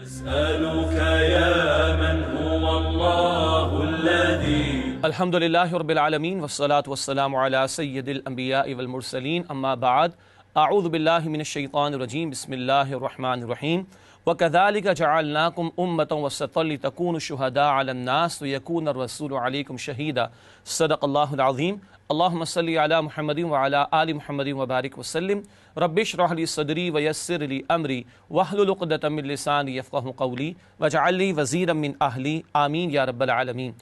أسألك يا من هو الله الذي الحمد للہ رب العالمین والصلاة والسلام علی سید الانبیاء والمرسلین اما بعد اعوذ باللہ من الشیطان الرجیم بسم اللہ الرحمن الرحیم وَكَذَلِكَ جَعَلْنَاكُمْ أُمَّةً وَسَطًا لِتَكُونُوا شُهَدَاءَ عَلَى النَّاسِ وَيَكُونَ الرَّسُولُ عَلَيْكُمْ شَهِيدًا صدق اللہ العظیم اللہم صلی علی محمد وعلی آل محمد وبارک وسلم رب اشرح لی صدری ویسر لی امری واحلل عقدۃ من لسانی یفقہوا قولی واجعل لی وزیرا من اہلی آمین یا رب العالمین۔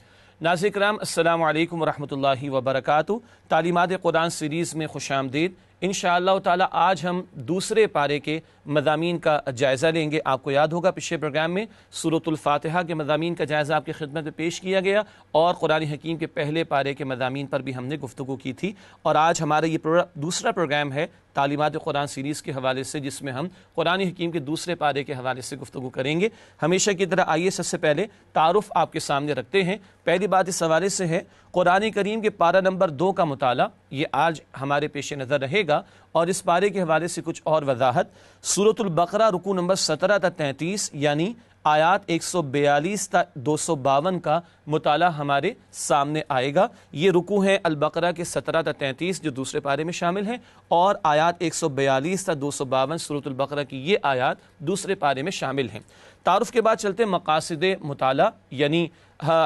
ناظرین کرام السلام علیکم ورحمۃ اللہ وبرکاتہ۔ تعلیمات قرآن سیریز میں خوش آمدید۔ انشاءاللہ تعالی آج ہم دوسرے پارے کے مضامین کا جائزہ لیں گے۔ آپ کو یاد ہوگا پچھلے پروگرام میں سورۃ الفاتحہ کے مضامین کا جائزہ آپ کی خدمت میں پیش کیا گیا اور قرآن حکیم کے پہلے پارے کے مضامین پر بھی ہم نے گفتگو کی تھی، اور آج ہمارا یہ دوسرا پروگرام ہے تعلیمات قرآن سیریز کے حوالے سے، جس میں ہم قرآن حکیم کے دوسرے پارے کے حوالے سے گفتگو کریں گے۔ ہمیشہ کی طرح آئیے سب سے پہلے تعارف آپ کے سامنے رکھتے ہیں۔ پہلی بات اس حوالے سے ہے قرآن کریم کے پارہ نمبر 2 کا مطالعہ، یہ آج ہمارے پیش نظر رہے گا، اور اس پارے کے حوالے سے کچھ اور وضاحت۔ سورۃ البقرہ رکوع نمبر 17 تا 33 یعنی آیات 142 تا 252 کا مطالعہ ہمارے سامنے آئے گا۔ یہ رکوع ہیں البقرہ کے 17 تا 33 جو دوسرے پارے میں شامل ہیں، اور آیات 142 تا 252 سورۃ البقرہ کی یہ آیات دوسرے پارے میں شامل ہیں۔ تعارف کے بعد چلتے ہیں مقاصد مطالعہ، یعنی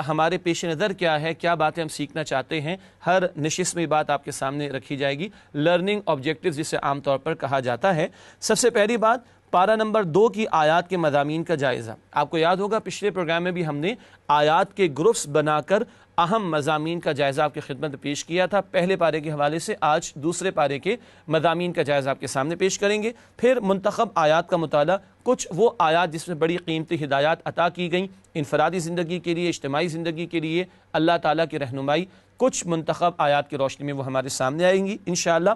ہمارے پیش نظر کیا ہے، کیا باتیں ہم سیکھنا چاہتے ہیں۔ ہر نشست میں بات آپ کے سامنے رکھی جائے گی، لرننگ آبجیکٹیو جسے عام طور پر کہا جاتا ہے۔ سب سے پہلی بات پارہ نمبر 2 کی آیات کے مضامین کا جائزہ۔ آپ کو یاد ہوگا پچھلے پروگرام میں بھی ہم نے آیات کے گروپس بنا کر اہم مضامین کا جائزہ آپ کی خدمت میں پیش کیا تھا پہلے پارے کے حوالے سے۔ آج دوسرے پارے کے مضامین کا جائزہ آپ کے سامنے پیش کریں گے۔ پھر منتخب آیات کا مطالعہ، کچھ وہ آیات جس میں بڑی قیمتی ہدایات عطا کی گئیں انفرادی زندگی کے لیے، اجتماعی زندگی کے لیے، اللہ تعالیٰ کی رہنمائی، کچھ منتخب آیات کی روشنی میں وہ ہمارے سامنے آئیں گی انشاءاللہ۔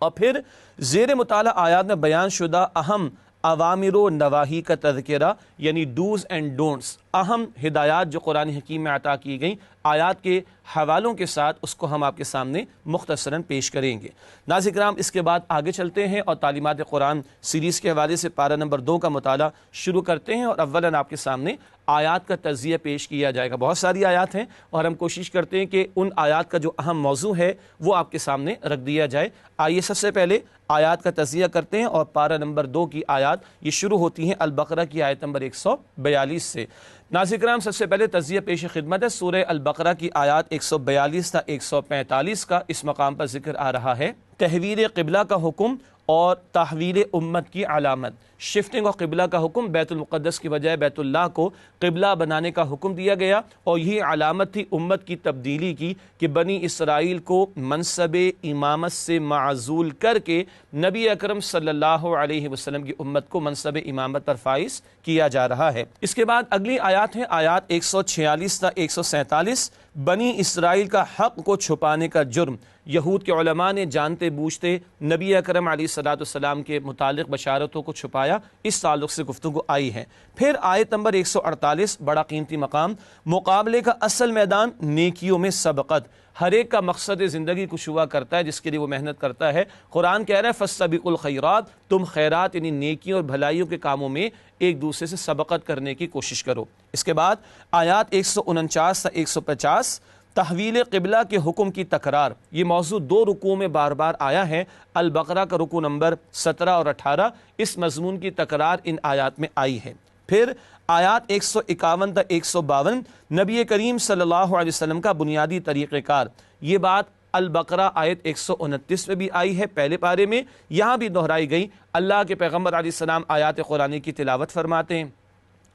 اور پھر زیر مطالعہ آیات میں بیان شدہ اہم اوامر و نواہی کا تذکرہ، یعنی ڈوز اینڈ ڈونٹس، اہم ہدایات جو قرآن حکیم میں عطا کی گئیں آیات کے حوالوں کے ساتھ، اس کو ہم آپ کے سامنے مختصراً پیش کریں گے۔ ناظرین کرام اس کے بعد آگے چلتے ہیں اور تعلیمات قرآن سیریز کے حوالے سے پارہ نمبر 2 کا مطالعہ شروع کرتے ہیں، اور اولاً آپ کے سامنے آیات کا تجزیہ پیش کیا جائے گا۔ بہت ساری آیات ہیں اور ہم کوشش کرتے ہیں کہ ان آیات کا جو اہم موضوع ہے وہ آپ کے سامنے رکھ دیا جائے۔ آئیے سب سے پہلے آیات کا تجزیہ کرتے ہیں، اور پارہ نمبر 2 کی آیات یہ شروع ہوتی ہیں البقرہ کی آیت نمبر 142 سے۔ ناظرین کرام سب سے پہلے تجزیہ پیش خدمت ہے سورہ البقرہ کی آیات 142 تا 145 کا۔ اس مقام پر ذکر آ رہا ہے تحویل قبلہ کا حکم اور تحویل امت کی علامت۔ شفٹنگ اور قبلہ کا حکم، بیت المقدس کی بجائے بیت اللہ کو قبلہ بنانے کا حکم دیا گیا، اور یہ علامت تھی امت کی تبدیلی کی کہ بنی اسرائیل کو منصب امامت سے معزول کر کے نبی اکرم صلی اللہ علیہ وسلم کی امت کو منصب امامت پر فائز کیا جا رہا ہے۔ اس کے بعد اگلی آیات ہیں آیات 146 تا 147۔ بنی اسرائیل کا حق کو چھپانے کا جرم، یہود کے علماء نے جانتے بوجھتے نبی اکرم علیہ الصلوۃ والسلام کے متعلق بشارتوں کو چھپایا، اس تعلق سے گفتگو آئی ہے۔ پھر آیت نمبر 148 بڑا قیمتی مقام، مقابلے کا اصل میدان نیکیوں میں سبقت۔ ہر ایک کا مقصد زندگی کچھ ہوا کرتا ہے جس کے لیے وہ محنت کرتا ہے۔ قرآن کہہ رہا ہے فَاسْتَبِقُوا الْخَيْرَاتِ، تم خیرات یعنی نیکیوں اور بھلائیوں کے کاموں میں ایک دوسرے سے سبقت کرنے کی کوشش کرو۔ اس کے بعد آیات 149 تا 150 تحویل قبلہ کے حکم کی تکرار۔ یہ موضوع 2 رکوعوں میں بار بار آیا ہے، البقرہ کا رکوع نمبر 17 اور 18، اس مضمون کی تکرار ان آیات میں آئی ہے۔ پھر آیات 151 تا 152 نبی کریم صلی اللہ علیہ وسلم کا بنیادی طریقہ کار۔ یہ بات البقرہ آیت 129 میں بھی آئی ہے پہلے پارے میں، یہاں بھی دہرائی گئی۔ اللہ کے پیغمبر علیہ السلام آیات قرآن کی تلاوت فرماتے ہیں،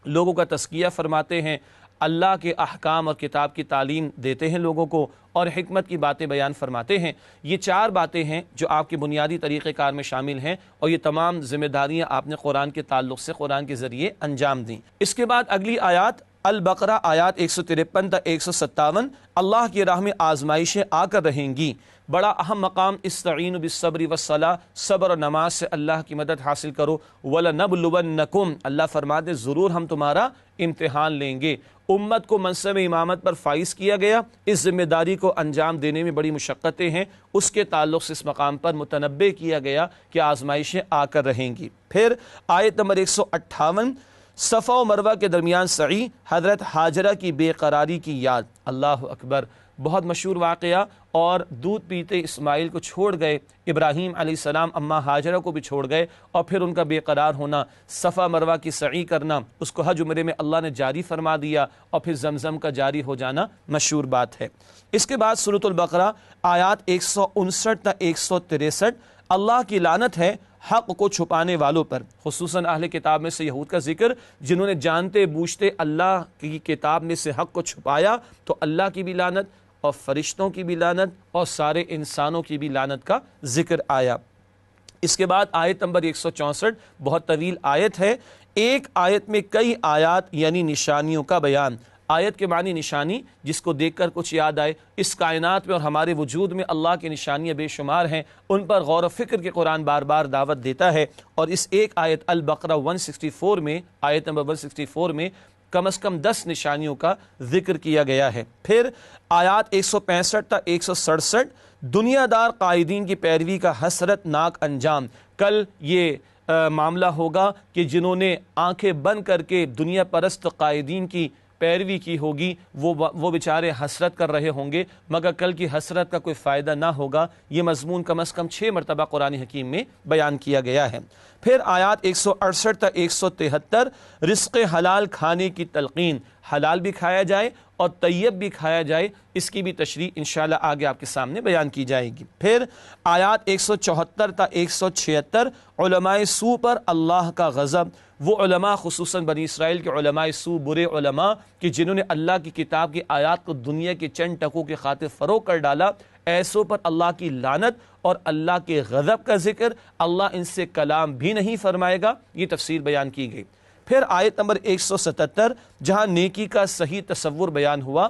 لوگوں کا تزکیہ فرماتے ہیں، اللہ کے احکام اور کتاب کی تعلیم دیتے ہیں لوگوں کو، اور حکمت کی باتیں بیان فرماتے ہیں۔ یہ 4 باتیں ہیں جو آپ کے بنیادی طریقہ کار میں شامل ہیں، اور یہ تمام ذمہ داریاں آپ نے قرآن کے تعلق سے قرآن کے ذریعے انجام دیں۔ اس کے بعد اگلی آیات البقرہ آیات 153 تا 157 اللہ کی راہ میں آزمائشیں آ کر رہیں گی۔ بڑا اہم مقام استعینوا بالصبر والصلاۃ، صبر اور نماز سے اللہ کی مدد حاصل کرو۔ وَلَنَبْلُوَنَّكُمْ، اللہ فرماتے ضرور ہم تمہارا امتحان لیں گے۔ امت کو منصب امامت پر فائز کیا گیا، اس ذمہ داری کو انجام دینے میں بڑی مشقتیں ہیں، اس کے تعلق سے اس مقام پر متنبہ کیا گیا کہ آزمائشیں آ کر رہیں گی۔ پھر آیت نمبر 158 صفا و مروہ کے درمیان سعی، حضرت ہاجرہ کی بے قراری کی یاد۔ اللہ اکبر، بہت مشہور واقعہ۔ اور دودھ پیتے اسماعیل کو چھوڑ گئے ابراہیم علیہ السلام، اماں ہاجرہ کو بھی چھوڑ گئے، اور پھر ان کا بے قرار ہونا، صفا مروہ کی سعی کرنا، اس کو حج عمرے میں اللہ نے جاری فرما دیا، اور پھر زمزم کا جاری ہو جانا مشہور بات ہے۔ اس کے بعد سورۃ البقرہ آیات 159 تا 163، اللہ کی لعنت ہے حق کو چھپانے والوں پر، خصوصاً اہل کتاب میں سے یہود کا ذکر، جنہوں نے جانتے بوجھتے اللہ کی کتاب میں سے حق کو چھپایا، تو اللہ کی بھی لعنت اور فرشتوں کی بھی لعنت اور سارے انسانوں کی بھی لعنت کا ذکر آیا۔ اس کے بعد آیت نمبر 164، بہت طویل آیت ہے، ایک آیت میں کئی آیات یعنی نشانیوں کا بیان۔ آیت کے معنی نشانی، جس کو دیکھ کر کچھ یاد آئے، اس کائنات میں اور ہمارے وجود میں اللہ کی نشانیاں بے شمار ہیں، ان پر غور و فکر کے قرآن بار بار دعوت دیتا ہے، اور اس ایک آیت البقرہ 164 میں، آیت نمبر 164 میں کم از کم 10 نشانیوں کا ذکر کیا گیا ہے۔ پھر آیات 165 تا 167، دنیا دار قائدین کی پیروی کا حسرت ناک انجام۔ کل یہ معاملہ ہوگا کہ جنہوں نے آنکھیں بند کر کے دنیا پرست قائدین کی پیروی کی ہوگی، وہ بیچارے حسرت کر رہے ہوں گے، مگر کل کی حسرت کا کوئی فائدہ نہ ہوگا۔ یہ مضمون کم از کم 6 مرتبہ قرآن حکیم میں بیان کیا گیا ہے۔ پھر آیات 168 تا 173، رزق حلال کھانے کی تلقین، حلال بھی کھایا جائے اور طیب بھی کھایا جائے، اس کی بھی تشریح انشاءاللہ آگے آپ کے سامنے بیان کی جائے گی۔ پھر آیات 174 تا 176، علماء سو پر اللہ کا غضب، وہ علماء خصوصاً بنی اسرائیل کے علماء سو، برے علماء کہ جنہوں نے اللہ کی کتاب کی آیات کو دنیا کے چند ٹکوں کے خاطر فروغ کر ڈالا، ایسوں پر اللہ کی لعنت اور اللہ کے غضب کا ذکر، اللہ ان سے کلام بھی نہیں فرمائے گا، یہ تفسیر بیان کی گئی۔ پھر آیت نمبر 177، جہاں نیکی کا صحیح تصور بیان ہوا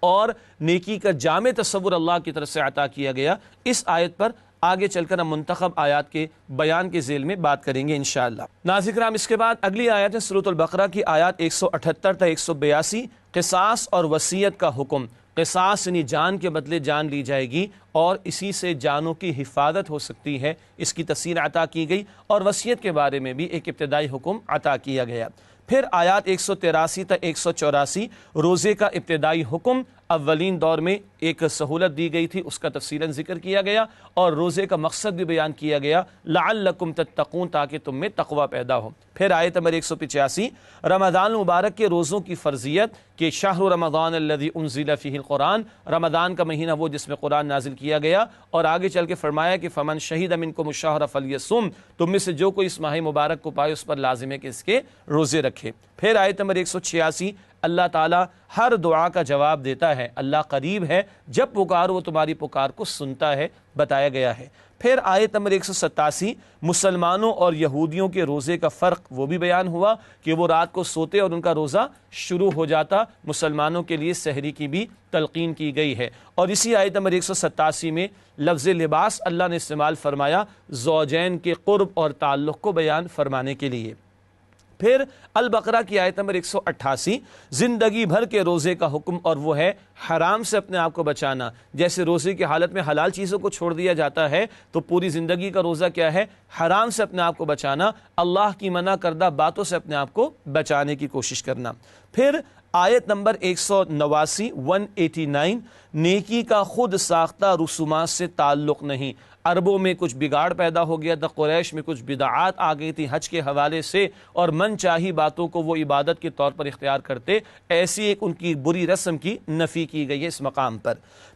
اور نیکی کا جامع تصور اللہ کی طرف سے عطا کیا گیا، اس آیت پر آگے چل کر ہم منتخب آیات کے بیان کے ذیل میں بات کریں گے انشاءاللہ۔ ناظرین کرام، اس کے بعد اگلی آیت ہے سورۃ البقرہ کی آیات 178 تا 182، قصاص اور وصیت کا حکم۔ قصاص یعنی جان کے بدلے جان لی جائے گی، اور اسی سے جانوں کی حفاظت ہو سکتی ہے، اس کی تفصیل عطا کی گئی، اور وصیت کے بارے میں بھی ایک ابتدائی حکم عطا کیا گیا۔ پھر آیات 183 تا 184، روزے کا ابتدائی حکم، اولین دور میں ایک سہولت دی گئی تھی، اس کا تفصیلاً ذکر کیا گیا، اور روزے کا مقصد بھی بیان کیا گیا، لعلکم تتقون، تاکہ تم میں تقوی پیدا ہو۔ پھر آیت نمبر 185، رمضان المبارک کے روزوں کی فرضیت، کہ شہر رمضان الذی انزل فیہ القرآن، رمضان کا مہینہ وہ جس میں قرآن نازل کیا گیا، اور آگے چل کے فرمایا کہ فمن شہد منکم الشہر فلیصم، تم میں سے جو کوئی اس ماہ مبارک کو پائے اس پر لازم ہے کہ اس کے روزے رکھے۔ پھر آیت نمبر 186، اللہ تعالیٰ ہر دعا کا جواب دیتا ہے، اللہ قریب ہے، جب پکارو وہ تمہاری پکار کو سنتا ہے، بتایا گیا ہے۔ پھر آیت نمبر 187، مسلمانوں اور یہودیوں کے روزے کا فرق، وہ بھی بیان ہوا کہ وہ رات کو سوتے اور ان کا روزہ شروع ہو جاتا، مسلمانوں کے لیے سحری کی بھی تلقین کی گئی ہے۔ اور اسی آیت نمبر 187 میں لفظ لباس اللہ نے استعمال فرمایا زوجین کے قرب اور تعلق کو بیان فرمانے کے لیے۔ پھر البقرہ کی آیت نمبر 188، زندگی بھر کے روزے کا حکم، اور وہ ہے حرام سے اپنے آپ کو بچانا۔ جیسے روزے کی حالت میں حلال چیزوں کو چھوڑ دیا جاتا ہے، تو پوری زندگی کا روزہ کیا ہے؟ حرام سے اپنے آپ کو بچانا، اللہ کی منع کردہ باتوں سے اپنے آپ کو بچانے کی کوشش کرنا۔ پھر آیت نمبر 189، نیکی کا خود ساختہ رسومات سے تعلق نہیں۔ عربوں میں کچھ بگاڑ پیدا ہو گیا تھا، قریش میں کچھ بدعات آ گئی تھی حج کے حوالے سے، اور من چاہی باتوں کو وہ عبادت کے طور پر اختیار کرتے، ایسی ایک ان کی بری رسم کی نفی کی گئی ہے اس مقام پر۔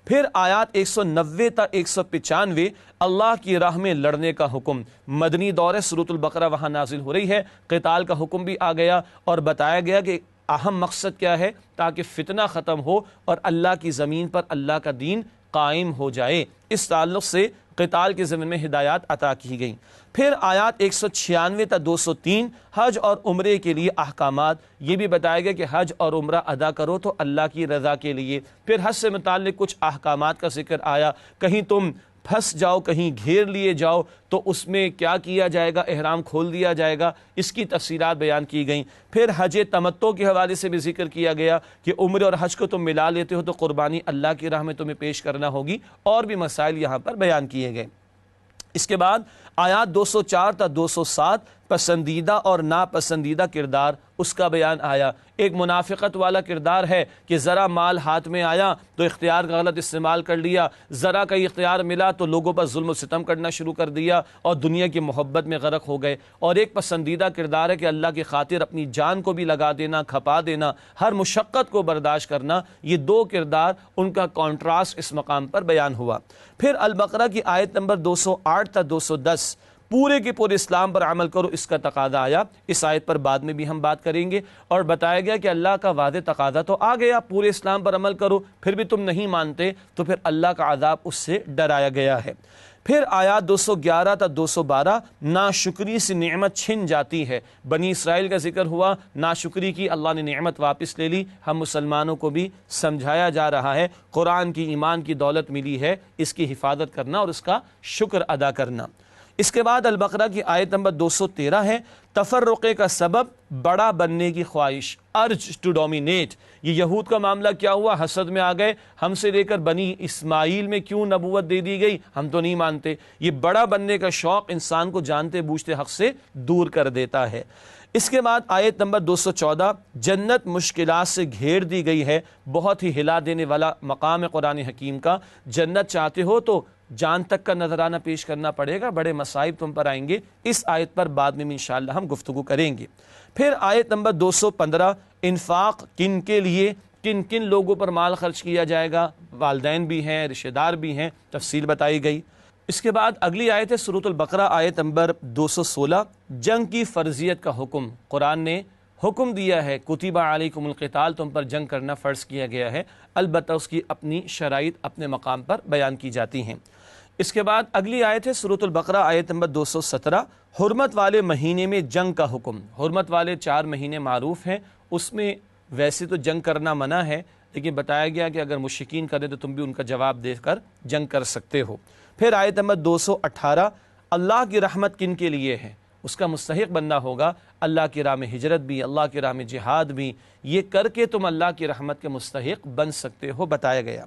پھر آیات 190 تا 195، اللہ کی راہ میں لڑنے کا حکم، مدنی دور ہے، سورۃ البقرہ وہاں نازل ہو رہی ہے، قتال کا حکم بھی آ گیا، اور بتایا گیا کہ اہم مقصد کیا ہے، تاکہ فتنہ ختم ہو اور اللہ کی زمین پر اللہ کا دین قائم ہو جائے، اس تعلق سے قتال کے ضمن میں ہدایات عطا کی گئیں۔ پھر آیات 196 تا 203، حج اور عمرے کے لیے احکامات، یہ بھی بتایا گیا کہ حج اور عمرہ ادا کرو تو اللہ کی رضا کے لیے۔ پھر حج سے متعلق کچھ احکامات کا ذکر آیا، کہیں تم پھنس جاؤ، کہیں گھیر لیے جاؤ تو اس میں کیا کیا جائے گا، احرام کھول دیا جائے گا، اس کی تفصیلات بیان کی گئیں۔ پھر حج تمتع کے حوالے سے بھی ذکر کیا گیا کہ عمرے اور حج کو تم ملا لیتے ہو تو قربانی اللہ کی راہ میں تمہیں پیش کرنا ہوگی، اور بھی مسائل یہاں پر بیان کیے گئے۔ اس کے بعد آیات 204 تا 207 پسندیدہ اور ناپسندیدہ کردار اس کا بیان آیا۔ ایک منافقت والا کردار ہے کہ ذرا مال ہاتھ میں آیا تو اختیار کا غلط استعمال کر لیا، ذرا کا اختیار ملا تو لوگوں پر ظلم و ستم کرنا شروع کر دیا اور دنیا کی محبت میں غرق ہو گئے۔ اور ایک پسندیدہ کردار ہے کہ اللہ کی خاطر اپنی جان کو بھی لگا دینا، کھپا دینا، ہر مشقت کو برداشت کرنا۔ یہ دو کردار، ان کا کانٹراسٹ اس مقام پر بیان ہوا۔ پھر البقرہ کی آیت نمبر 208 تا 210 پورے کے پورے اسلام پر عمل کرو، اس کا تقاضا آیا۔ اس آیت پر بعد میں بھی ہم بات کریں گے، اور بتایا گیا کہ اللہ کا واضح تقاضا تو آ گیا، پورے اسلام پر عمل کرو، پھر بھی تم نہیں مانتے تو پھر اللہ کا عذاب اس سے ڈرایا گیا ہے۔ پھر آیات 211 تا 212 ناشکری سے نعمت چھن جاتی ہے۔ بنی اسرائیل کا ذکر ہوا، ناشکری کی، اللہ نے نعمت واپس لے لی۔ ہم مسلمانوں کو بھی سمجھایا جا رہا ہے، قرآن کی، ایمان کی دولت ملی ہے، اس کی حفاظت کرنا اور اس کا شکر ادا کرنا۔ اس کے بعد البقرہ کی آیت نمبر 213 ہے تفرقے کا سبب بڑا بننے کی خواہش، ارج ٹو ڈومینیٹ۔ یہ یہود کا معاملہ کیا ہوا؟ حسد میں آ گئے، ہم سے لے کر بنی اسماعیل میں کیوں نبوت دے دی گئی، ہم تو نہیں مانتے۔ یہ بڑا بننے کا شوق انسان کو جانتے بوجھتے حق سے دور کر دیتا ہے۔ اس کے بعد آیت نمبر 214 جنت مشکلات سے گھیر دی گئی ہے، بہت ہی ہلا دینے والا مقام ہے قرآن حکیم کا۔ جنت چاہتے ہو تو جان تک کا نذرانہ پیش کرنا پڑے گا، بڑے مصائب تم پر آئیں گے۔ اس آیت پر بعد میں انشاءاللہ ہم گفتگو کریں گے۔ پھر آیت نمبر 215 انفاق کن کے لیے، کن کن لوگوں پر مال خرچ کیا جائے گا، والدین بھی ہیں، رشتہ دار بھی ہیں، تفصیل بتائی گئی۔ اس کے بعد اگلی آیت ہے سورۃ البقرہ آیت نمبر 216 جنگ کی فرضیت کا حکم۔ قرآن نے حکم دیا ہے کتب علیکم القتال، تم پر جنگ کرنا فرض کیا گیا ہے، البتہ اس کی اپنی شرائط اپنے مقام پر بیان کی جاتی ہیں۔ اس کے بعد اگلی آیت ہے سورۃ البقرہ آیت نمبر 217 حرمت والے مہینے میں جنگ کا حکم۔ حرمت والے 4 مہینے معروف ہیں، اس میں ویسے تو جنگ کرنا منع ہے، لیکن بتایا گیا کہ اگر مشرکین کریں تو تم بھی ان کا جواب دے کر جنگ کر سکتے ہو۔ پھر آیت نمبر 218 اللہ کی رحمت کن کے لیے ہے، اس کا مستحق بننا ہوگا، اللہ کی راہ میں ہجرت بھی، اللہ کی راہ میں جہاد بھی، یہ کر کے تم اللہ کی رحمت کے مستحق بن سکتے ہو، بتایا گیا۔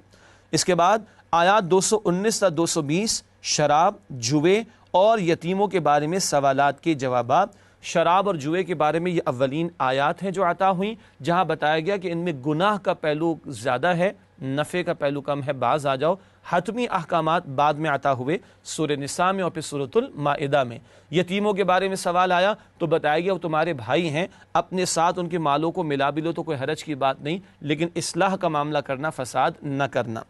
اس کے بعد آیات 219 تا 220 شراب، جوئے اور یتیموں کے بارے میں سوالات کے جوابات۔ شراب اور جوئے کے بارے میں یہ اولین آیات ہیں جو عطا ہوئیں، جہاں بتایا گیا کہ ان میں گناہ کا پہلو زیادہ ہے، نفع کا پہلو کم ہے، باز آ جاؤ۔ حتمی احکامات بعد میں عطا ہوئے سورہ نساء میں اور پھر سورۃ المائدہ میں۔ یتیموں کے بارے میں سوال آیا تو بتایا گیا وہ تمہارے بھائی ہیں، اپنے ساتھ ان کے مالوں کو ملا بھی لو تو کوئی حرج کی بات نہیں، لیکن اصلاح کا معاملہ کرنا، فساد نہ کرنا۔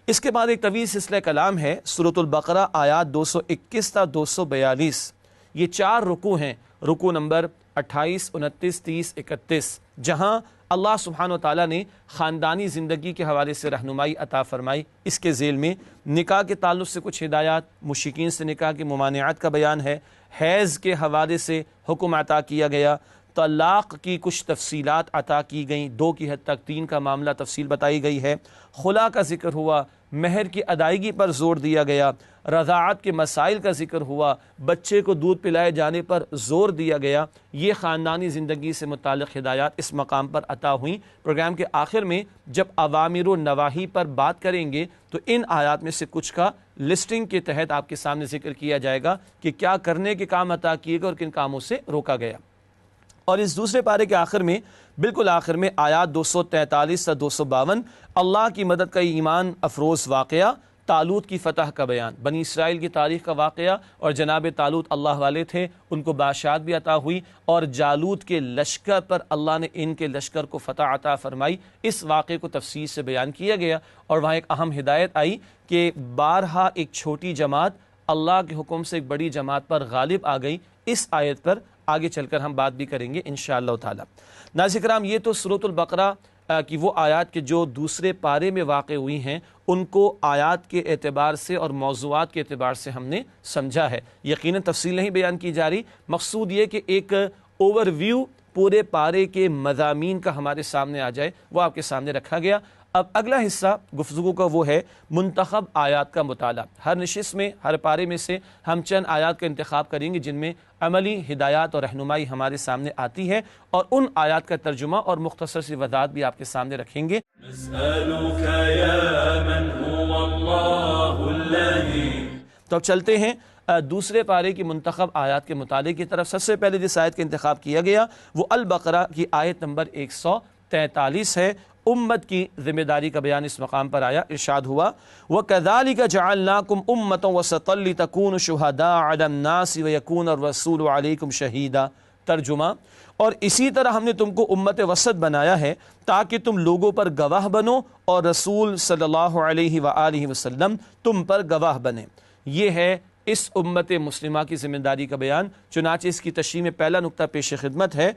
اس کے بعد ایک طویل سلسلہ کلام ہے سورۃ البقرہ آیات 221 تا 242۔ یہ 4 رکوع ہیں، رکوع نمبر 28، 29، 30، 31، جہاں اللہ سبحانہ و تعالیٰ نے خاندانی زندگی کے حوالے سے رہنمائی عطا فرمائی۔ اس کے ذیل میں نکاح کے تعلق سے کچھ ہدایات، مشرکین سے نکاح کی ممانعت کا بیان ہے، حیض کے حوالے سے حکم عطا کیا گیا، طلاق کی کچھ تفصیلات عطا کی گئیں، 2 کی حد تک، 3 کا معاملہ تفصیل بتائی گئی ہے، خلا کا ذکر ہوا، مہر کی ادائیگی پر زور دیا گیا، رضاعت کے مسائل کا ذکر ہوا، بچے کو دودھ پلائے جانے پر زور دیا گیا۔ یہ خاندانی زندگی سے متعلق ہدایات اس مقام پر عطا ہوئیں۔ پروگرام کے آخر میں جب اوامر و نواہی پر بات کریں گے تو ان آیات میں سے کچھ کا لسٹنگ کے تحت آپ کے سامنے ذکر کیا جائے گا کہ کیا کرنے کے کام عطا کیے گئے اور کن کاموں سے روکا گیا۔ اور اس دوسرے پارے کے آخر میں، بالکل آخر میں آیات 243 سے 252 اللہ کی مدد کا ایمان افروز واقعہ، طالوت کی فتح کا بیان، بنی اسرائیل کی تاریخ کا واقعہ، اور جناب طالوت اللہ والے تھے، ان کو بادشاہت بھی عطا ہوئی، اور جالوت کے لشکر پر اللہ نے ان کے لشکر کو فتح عطا فرمائی۔ اس واقعے کو تفصیل سے بیان کیا گیا، اور وہاں ایک اہم ہدایت آئی کہ بارہا ایک چھوٹی جماعت اللہ کے حکم سے ایک بڑی جماعت پر غالب آ گئی۔ اس آیت پر آگے چل کر ہم بات بھی کریں گے انشاءاللہ تعالی۔ ناظرین کرام، یہ تو سورۃ البقرہ کی وہ آیات کے جو دوسرے پارے میں واقع ہوئی ہیں، ان کو آیات کے اعتبار سے اور موضوعات کے اعتبار سے ہم نے سمجھا ہے۔ یقیناً تفصیل نہیں بیان کی جا رہی، مقصود یہ کہ ایک اوور ویو پورے پارے کے مضامین کا ہمارے سامنے آ جائے، وہ آپ کے سامنے رکھا گیا۔ اب اگلا حصہ گفتگو کا وہ ہے منتخب آیات کا مطالعہ۔ ہر نشست میں، ہر پارے میں سے ہم چند آیات کا انتخاب کریں گے جن میں عملی ہدایات اور رہنمائی ہمارے سامنے آتی ہے، اور ان آیات کا ترجمہ اور مختصر سی وضاحت بھی آپ کے سامنے رکھیں گے۔ نسألك يا من هو الله الذي تو اب چلتے ہیں دوسرے پارے کی منتخب آیات کے مطالعے کی طرف سب سے پہلے جس آیت کا انتخاب کیا گیا وہ البقرہ کی آیت نمبر 143 ہے۔ امت کی ذمہ داری کا بیان اس مقام پر آیا، ارشاد ہوا وَكَذَلِكَ جَعَلْنَاكُمْ أُمَّةً وَسَطًا لِتَكُونُوا شُهَدَاءَ عَلَى النَّاسِ وَيَكُونَ الرَّسُولُ عَلَيْكُمْ شَهِيدًا۔ ترجمہ، اور اسی طرح ہم نے تم کو امت وسط بنایا ہے تاکہ تم لوگوں پر گواہ بنو اور رسول صلی اللہ علیہ وآلہ وسلم تم پر گواہ بنے۔ یہ ہے اس امت مسلمہ کی ذمہ داری کا بیان۔ چنانچہ اس کی تشریح میں پہلا نقطہ پیش خدمت ہے،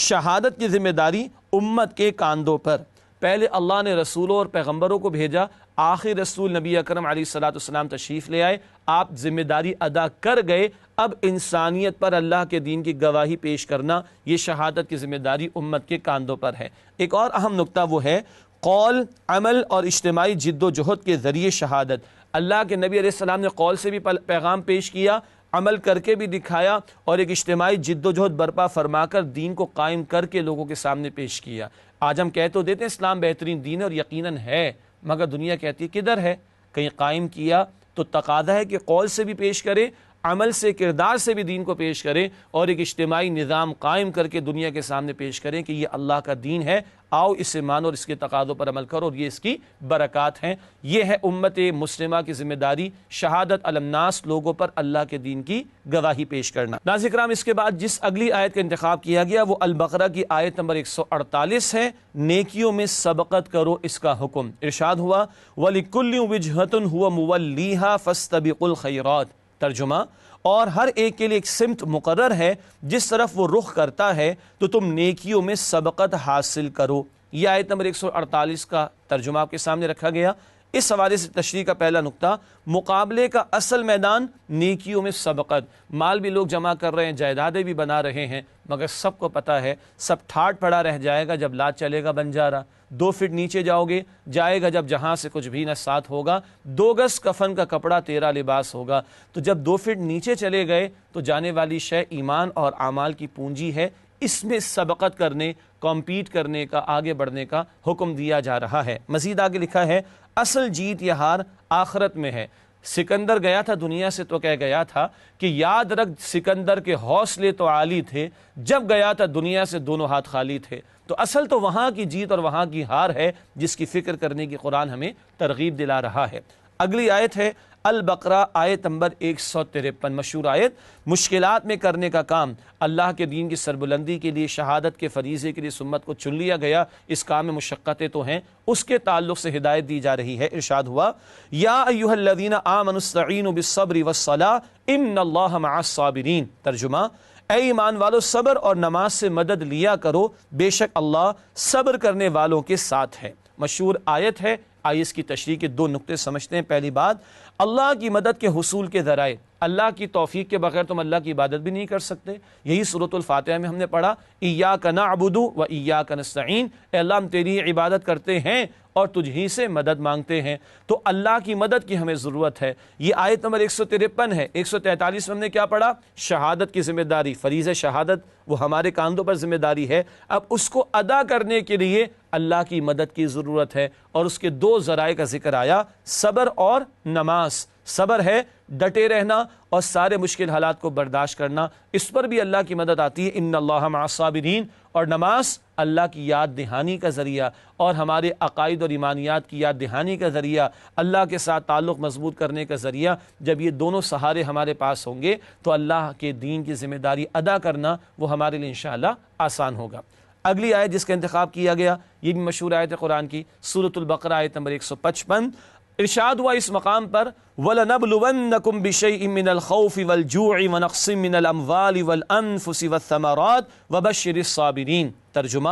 شہادت کی ذمہ داری امت کے کاندھوں پر۔ پہلے اللہ نے رسولوں اور پیغمبروں کو بھیجا، آخر رسول نبی اکرم علیہ السلام تشریف لے آئے، آپ ذمہ داری ادا کر گئے، اب انسانیت پر اللہ کے دین کی گواہی پیش کرنا، یہ شہادت کی ذمہ داری امت کے کاندھوں پر ہے۔ ایک اور اہم نقطہ وہ ہے قول، عمل اور اجتماعی جد و جہد کے ذریعے شہادت۔ اللہ کے نبی علیہ السلام نے قول سے بھی پیغام پیش کیا، عمل کر کے بھی دکھایا، اور ایک اجتماعی جد و جہد برپا فرما کر دین کو قائم کر کے لوگوں کے سامنے پیش کیا۔ آج ہم کہہ تو دیتے ہیں اسلام بہترین دین ہے، اور یقیناً ہے، مگر دنیا کہتی ہے کدھر ہے؟ کہیں قائم کیا تو تقاضا ہے کہ قول سے بھی پیش کرے، عمل سے، کردار سے بھی دین کو پیش کریں، اور ایک اجتماعی نظام قائم کر کے دنیا کے سامنے پیش کریں کہ یہ اللہ کا دین ہے، آؤ اسے مانو اور اس کے تقاضوں پر عمل کرو، اور یہ اس کی برکات ہیں۔ یہ ہے امت مسلمہ کی ذمہ داری، شہادت علی الناس، لوگوں پر اللہ کے دین کی گواہی پیش کرنا۔ ناظرین کرام، اس کے بعد جس اگلی آیت کا انتخاب کیا گیا وہ البقرہ کی آیت نمبر 148 ہے، نیکیوں میں سبقت کرو، اس کا حکم۔ ارشاد ہوا وَلِكُلِّ وِجْهَةٌ هُوَ مُوَلِّيهَا فَاسْتَبِقُوا الْخَيْرَاتِ۔ ترجمہ، اور ہر ایک کے لیے ایک سمت مقرر ہے جس طرف وہ رخ کرتا ہے تو تم نیکیوں میں سبقت حاصل کرو۔ یہ آیت نمبر 148 کا ترجمہ آپ کے سامنے رکھا گیا۔ اس حوالے سے تشریح کا پہلا نقطہ، مقابلے کا اصل میدان نیکیوں میں سبقت۔ مال بھی لوگ جمع کر رہے ہیں، جائیدادیں بھی بنا رہے ہیں، مگر سب کو پتہ ہے سب ٹھاٹ پڑا رہ جائے گا جب لاد چلے گا بنجارہ۔ 2 فٹ نیچے جاؤ گے، جائے گا جب جہاں سے کچھ بھی نہ ساتھ ہوگا۔ 2 گز کفن کا کپڑا تیرا لباس ہوگا۔ تو جب 2 فٹ نیچے چلے گئے تو جانے والی شے ایمان اور اعمال کی پونجی ہے، اس میں سبقت کرنے، کمپیٹ کرنے کا، آگے بڑھنے کا حکم دیا جا رہا ہے۔ مزید آگے لکھا ہے اصل جیت یا ہار آخرت میں ہے۔ سکندر گیا تھا دنیا سے تو کہہ گیا تھا کہ یاد رکھ سکندر کے حوصلے تو عالی تھے، جب گیا تھا دنیا سے دونوں ہاتھ خالی تھے۔ تو اصل تو وہاں کی جیت اور وہاں کی ہار ہے جس کی فکر کرنے کی قرآن ہمیں ترغیب دلا رہا ہے۔ اگلی آیت ہے البقرہ آیت نمبر 153، مشہور آیت۔ مشکلات میں کرنے کا کام، اللہ کے دین کی سربلندی کے لیے، شہادت کے فریضے کے لیے سمت کو چن لیا گیا، اس کام میں مشقتیں تو ہیں، اس کے تعلق سے ہدایت دی جا رہی ہے۔ ارشاد ہوا یا ایھا الذین آمنوا استعینوا بالصبر والصلاۃ ان اللہ مع الصابرین۔ ترجمہ، اے ایمان والو صبر اور نماز سے مدد لیا کرو، بے شک اللہ صبر کرنے والوں کے ساتھ ہے۔ مشہور آیت ہے۔ آئیے اس کی تشریح کے 2 نقطے سمجھتے ہیں۔ پہلی بات، اللہ کی مدد کے حصول کے ذرائع، اللہ کی توفیق کے بغیر تم اللہ کی عبادت بھی نہیں کر سکتے۔ یہی سورۃ الفاتحہ میں ہم نے پڑھا ایاک نعبد و ایاک نستعین، اے اللہ ہم تیری عبادت کرتے ہیں اور تجھ ہی سے مدد مانگتے ہیں۔ تو اللہ کی مدد کی ہمیں ضرورت ہے۔ یہ آیت نمبر 153 ہے۔ 143 میں ہم نے کیا پڑھا؟ شہادت کی ذمہ داری، فریضہ شہادت وہ ہمارے کاندھوں پر ذمہ داری ہے۔ اب اس کو ادا کرنے کے لیے اللہ کی مدد کی ضرورت ہے، اور اس کے 2 ذرائع کا ذکر آیا، صبر اور نماز۔ صبر ہے ڈٹے رہنا اور سارے مشکل حالات کو برداشت کرنا، اس پر بھی اللہ کی مدد آتی ہے، ان اللہ مع الصابرین۔ اور نماز اللہ کی یاد دہانی کا ذریعہ اور ہمارے عقائد اور ایمانیات کی یاد دہانی کا ذریعہ، اللہ کے ساتھ تعلق مضبوط کرنے کا ذریعہ۔ جب یہ دونوں سہارے ہمارے پاس ہوں گے تو اللہ کے دین کی ذمہ داری ادا کرنا وہ ہمارے لیے انشاءاللہ آسان ہوگا۔ اگلی آیت جس کا انتخاب کیا گیا یہ بھی مشہور آیت ہے قرآن کی، سورۃ البقرہ آیت نمبر 155۔ ارشاد ہوا اس مقام پر وَلَنَبْلُوَنَّكُمْ بِشَيْءٍ مِّنَ الْخَوْفِ وَالْجُوعِ وَنَقْصٍ مِّنَ الْأَمْوَالِ وَالْأَنفُسِ وَالثَّمَرَاتِ وَبَشِّرِ الصَّابِرِينَ۔ ترجمہ،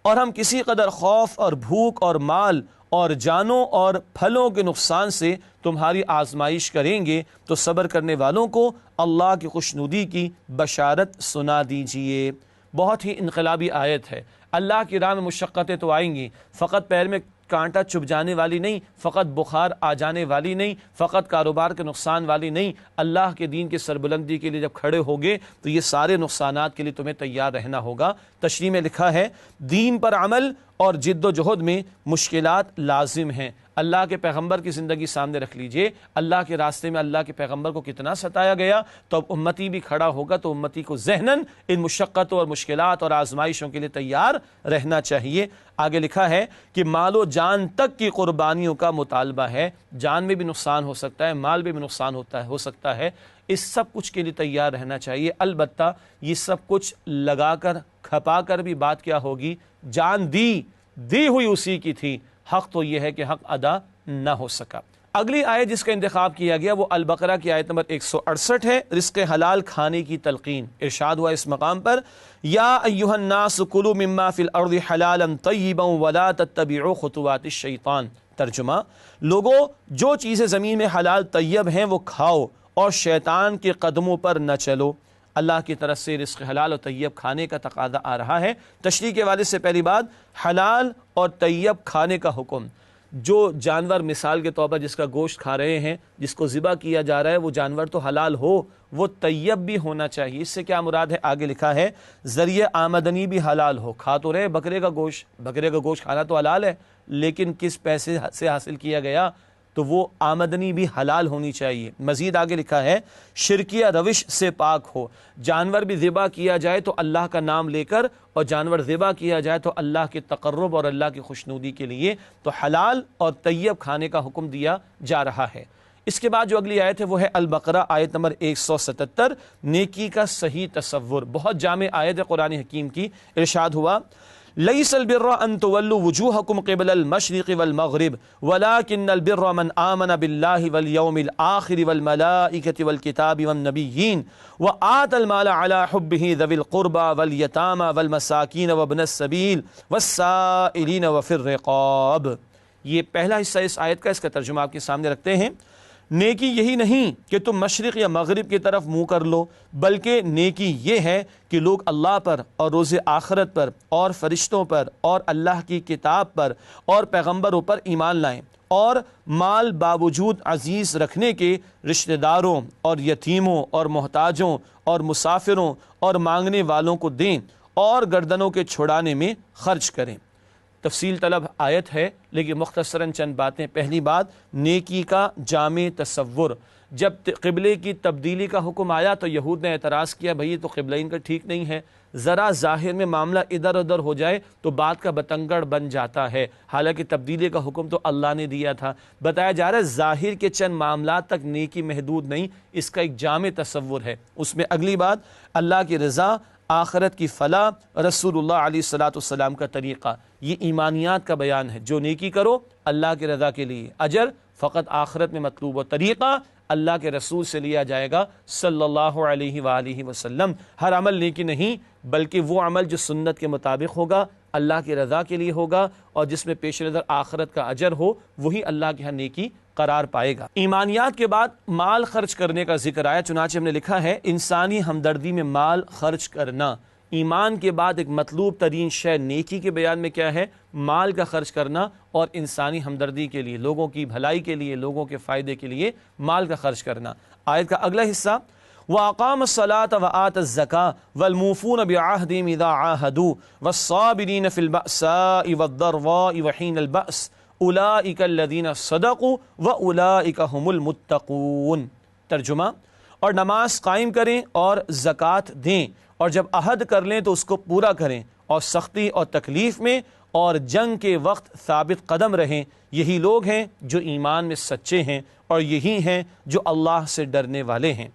اور ہم کسی قدر خوف اور بھوک اور مال اور جانوں اور پھلوں کے نقصان سے تمہاری آزمائش کریں گے تو صبر کرنے والوں کو اللہ کی خوشنودی کی بشارت سنا دیجئے۔ بہت ہی انقلابی آیت ہے۔ اللہ کی راہ میں مشقتیں تو آئیں گی، فقط پیر میں کانٹا چبھ جانے والی نہیں، فقط بخار آ جانے والی نہیں، فقط کاروبار کے نقصان والی نہیں۔ اللہ کے دین کی سربلندی کے لیے جب کھڑے ہوگے تو یہ سارے نقصانات کے لیے تمہیں تیار رہنا ہوگا۔ تشریح میں لکھا ہے دین پر عمل اور جد و جہد میں مشکلات لازم ہیں۔ اللہ کے پیغمبر کی زندگی سامنے رکھ لیجئے، اللہ کے راستے میں اللہ کے پیغمبر کو کتنا ستایا گیا، تو اب امتی بھی کھڑا ہوگا تو امتی کو ذہناً ان مشقتوں اور مشکلات اور آزمائشوں کے لیے تیار رہنا چاہیے۔ آگے لکھا ہے کہ مال و جان تک کی قربانیوں کا مطالبہ ہے، جان میں بھی نقصان ہو سکتا ہے، مال میں بھی نقصان ہو سکتا ہے، اس سب کچھ کے لیے تیار رہنا چاہیے۔ البتہ یہ سب کچھ لگا کر کھپا کر بھی بات کیا ہوگی، جان دی ہوئی اسی کی تھی، حق تو یہ ہے کہ حق ادا نہ ہو سکا۔ اگلی آیت جس کا انتخاب کیا گیا وہ البقرہ کی آیت نمبر 168 ہے، رزق حلال کھانے کی تلقین۔ ارشاد ہوا اس مقام پر، یا ایھا الناس کلوا مما فی الارض حلالا طیبا ولا تتبعوا خطوات الشیطان۔ ترجمہ، لوگو جو چیزیں زمین میں حلال طیب ہیں وہ کھاؤ اور شیطان کے قدموں پر نہ چلو۔ اللہ کی طرف سے رزق حلال اور طیب کھانے کا تقاضا آ رہا ہے۔ تشریح کے والد سے پہلی بات، حلال اور طیب کھانے کا حکم۔ جو جانور مثال کے طور پر جس کا گوشت کھا رہے ہیں، جس کو ذبح کیا جا رہا ہے، وہ جانور تو حلال ہو، وہ طیب بھی ہونا چاہیے۔ اس سے کیا مراد ہے؟ آگے لکھا ہے ذریعہ آمدنی بھی حلال ہو۔ کھا تو رہے بکرے کا گوشت کھانا تو حلال ہے، لیکن کس پیسے سے حاصل کیا گیا، تو وہ آمدنی بھی حلال ہونی چاہیے۔ مزید آگے لکھا ہے شرکیہ روش سے پاک ہو، جانور بھی ذبح کیا جائے تو اللہ کا نام لے کر، اور جانور ذبح کیا جائے تو اللہ کے تقرب اور اللہ کی خوشنودی کے لیے، تو حلال اور طیب کھانے کا حکم دیا جا رہا ہے۔ اس کے بعد جو اگلی آیت ہے وہ ہے البقرہ آیت نمبر 177، نیکی کا صحیح تصور۔ بہت جامع آیت ہے قرآن حکیم کی۔ ارشاد ہوا لیس البر ان تولوا وجوهكم قبل المشرق والمغرب ولكن البر من آمن بالله واليوم الآخر والملائكة والكتاب والنبيين وآتى المال على حبه ذوي القربى واليتامى والمساكين وابن السبيل والسائلين وفي الرقاب۔ یہ پہلا حصہ اس آیت کا، اس کا ترجمہ آپ کے سامنے رکھتے ہیں۔ نیکی یہی نہیں کہ تم مشرق یا مغرب کی طرف منہ کر لو، بلکہ نیکی یہ ہے کہ لوگ اللہ پر اور روز آخرت پر اور فرشتوں پر اور اللہ کی کتاب پر اور پیغمبروں پر ایمان لائیں، اور مال باوجود عزیز رکھنے کے رشتہ داروں اور یتیموں اور محتاجوں اور مسافروں اور مانگنے والوں کو دیں، اور گردنوں کے چھڑانے میں خرچ کریں۔ تفصیل طلب آیت ہے لیکن مختصراً چند باتیں۔ پہلی بات، نیکی کا جامع تصور۔ جب قبلے کی تبدیلی کا حکم آیا تو یہود نے اعتراض کیا، بھئی یہ تو قبلین کا ٹھیک نہیں ہے، ذرا ظاہر میں معاملہ ادھر ادھر ہو جائے تو بات کا بتنگڑ بن جاتا ہے، حالانکہ تبدیلی کا حکم تو اللہ نے دیا تھا۔ بتایا جا رہا ہے ظاہر کے چند معاملات تک نیکی محدود نہیں، اس کا ایک جامع تصور ہے۔ اس میں اگلی بات، اللہ کی رضا، آخرت کی فلاح، رسول اللہ علیہ السلام کا طریقہ، یہ ایمانیات کا بیان ہے۔ جو نیکی کرو اللہ کی رضا کے لیے، اجر فقط آخرت میں مطلوب، و طریقہ اللہ کے رسول سے لیا جائے گا صلی اللہ علیہ وآلہ وسلم۔ ہر عمل نیکی نہیں، بلکہ وہ عمل جو سنت کے مطابق ہوگا، اللہ کی رضا کے لیے ہوگا، اور جس میں پیش نظر آخرت کا اجر ہو، وہی اللہ کے ہاں نیکی قرار پائے گا۔ ایمانیات کے بعد مال خرچ کرنے کا ذکر آیا، چنانچہ ہم نے لکھا ہے انسانی ہمدردی میں مال خرچ کرنا۔ ایمان کے بعد ایک مطلوب ترین شے نیکی کے بیان میں کیا ہے؟ مال کا خرچ کرنا، اور انسانی ہمدردی کے لیے، لوگوں کی بھلائی کے لیے، لوگوں کے فائدے کے لیے مال کا خرچ کرنا۔ آیت کا اگلا حصہ، وَأَقَامَ الصَّلَاةَ وَآتَى الزَّكَاةَ وَالْمُوفُونَ بِعَهْدِهِمْ إِذَا عَاهَدُوا وَالصَّابِرِينَ فِي الْبَأْسَاءِ وَالضَّرَّاءِ وَحِينَ الْبَأْسِ أُولَٰئِكَ الَّذِينَ صَدَقُوا وَأُولَٰئِكَ هُمُ الْمُتَّقُونَ۔ ترجمہ، اور نماز قائم کریں اور زکوٰۃ دیں، اور جب عہد کر لیں تو اس کو پورا کریں، اور سختی اور تکلیف میں اور جنگ کے وقت ثابت قدم رہیں، یہی لوگ ہیں جو ایمان میں سچے ہیں، اور یہی ہیں جو اللہ سے ڈرنے والے ہیں۔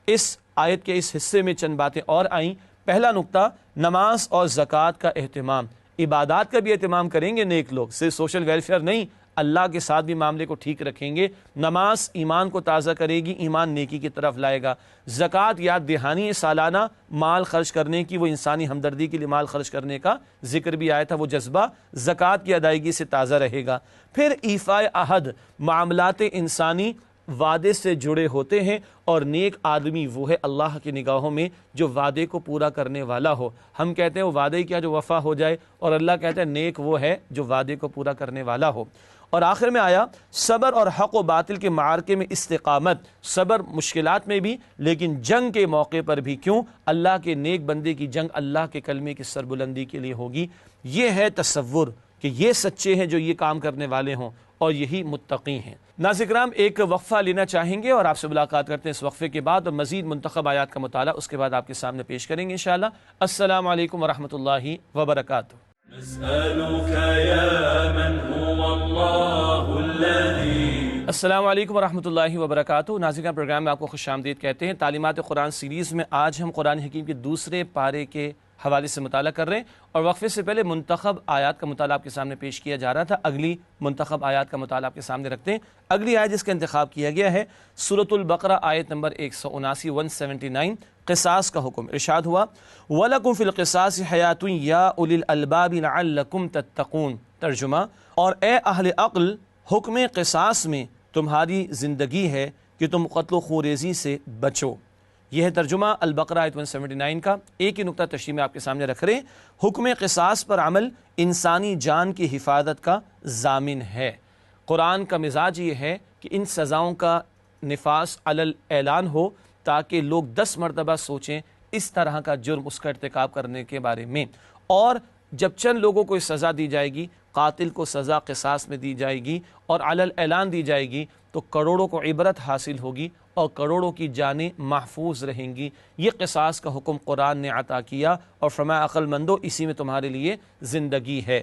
اس آیت کے اس حصے میں چند باتیں اور آئیں۔ پہلا نقطہ، نماز اور زکوٰۃ کا اہتمام۔ عبادات کا بھی اہتمام کریں گے نیک لوگ، صرف سوشل ویلفیئر نہیں، اللہ کے ساتھ بھی معاملے کو ٹھیک رکھیں گے۔ نماز ایمان کو تازہ کرے گی، ایمان نیکی کی طرف لائے گا۔ زکوٰۃ یاد دہانی ہے سالانہ مال خرچ کرنے کی، وہ انسانی ہمدردی کے لیے مال خرچ کرنے کا ذکر بھی آیا تھا، وہ جذبہ زکوٰۃ کی ادائیگی سے تازہ رہے گا۔ پھر ایفاء عہد، معاملات انسانی وعدے سے جڑے ہوتے ہیں، اور نیک آدمی وہ ہے اللہ کی نگاہوں میں جو وعدے کو پورا کرنے والا ہو۔ ہم کہتے ہیں وہ وعدے کیا جو وفا ہو جائے، اور اللہ کہتا ہے نیک وہ ہے جو وعدے کو پورا کرنے والا ہو۔ اور آخر میں آیا صبر اور حق و باطل کے معرکے میں استقامت، صبر مشکلات میں بھی لیکن جنگ کے موقع پر بھی۔ کیوں؟ اللہ کے نیک بندے کی جنگ اللہ کے کلمے کی سربلندی کے لیے ہوگی۔ یہ ہے تصور، کہ یہ سچے ہیں جو یہ کام کرنے والے ہوں اور یہی متقی ہیں۔ ناظرین کرام، ایک وقفہ لینا چاہیں گے اور آپ سے ملاقات کرتے ہیں اس وقفے کے بعد، اور مزید منتخب آیات کا مطالعہ اس کے بعد آپ کے سامنے پیش کریں گے انشاءاللہ۔ السلام علیکم ورحمۃ اللہ وبرکاتہ۔ نسألك يا من هو الله الذي السلام علیکم ورحمۃ اللہ وبرکاتہ۔ ناظرین کا پروگرام میں آپ کو خوش آمدید کہتے ہیں۔ تعلیمات قرآن سیریز میں آج ہم قرآن حکیم کے دوسرے پارے کے حوالے سے مطالعہ کر رہے ہیں، اور وقفے سے پہلے منتخب آیات کا مطالعہ آپ کے سامنے پیش کیا جا رہا تھا۔ اگلی منتخب آیات کا مطالعہ آپ کے سامنے رکھتے ہیں۔ اگلی آیت جس کا انتخاب کیا گیا ہے سورۃ البقرہ آیت نمبر 179 179، قصاص کا حکم۔ ارشاد ہوا وَلَكُمْ فِي الْقِصَاصِ حَيَاةٌ يَا أُولِي الْأَلْبَابِ لَعَلَّكُمْ تَتَّقُونَ۔ ترجمہ، اور اے اہل عقل، حکم قصاص میں تمہاری زندگی ہے کہ تم قتل و خوریزی سے بچو۔ یہ ہے ترجمہ البقرہ آیت 179 کا۔ ایک ہی نقطہ تشریح میں آپ کے سامنے رکھ رہے ہیں۔ حکم قصاص پر عمل انسانی جان کی حفاظت کا ضامن ہے۔ قرآن کا مزاج یہ ہے کہ ان سزاؤں کا نفاذ علی الاعلان ہو تاکہ لوگ 10 مرتبہ سوچیں اس طرح کا جرم اس کا ارتکاب کرنے کے بارے میں، اور جب چند لوگوں کو سزا دی جائے گی، قاتل کو سزا قصاص میں دی جائے گی اور علی الاعلان دی جائے گی، تو کروڑوں کو عبرت حاصل ہوگی اور کروڑوں کی جانیں محفوظ رہیں گی۔ یہ قصاص کا حکم قرآن نے عطا کیا اور فرمایا عقل مندو اسی میں تمہارے لیے زندگی ہے۔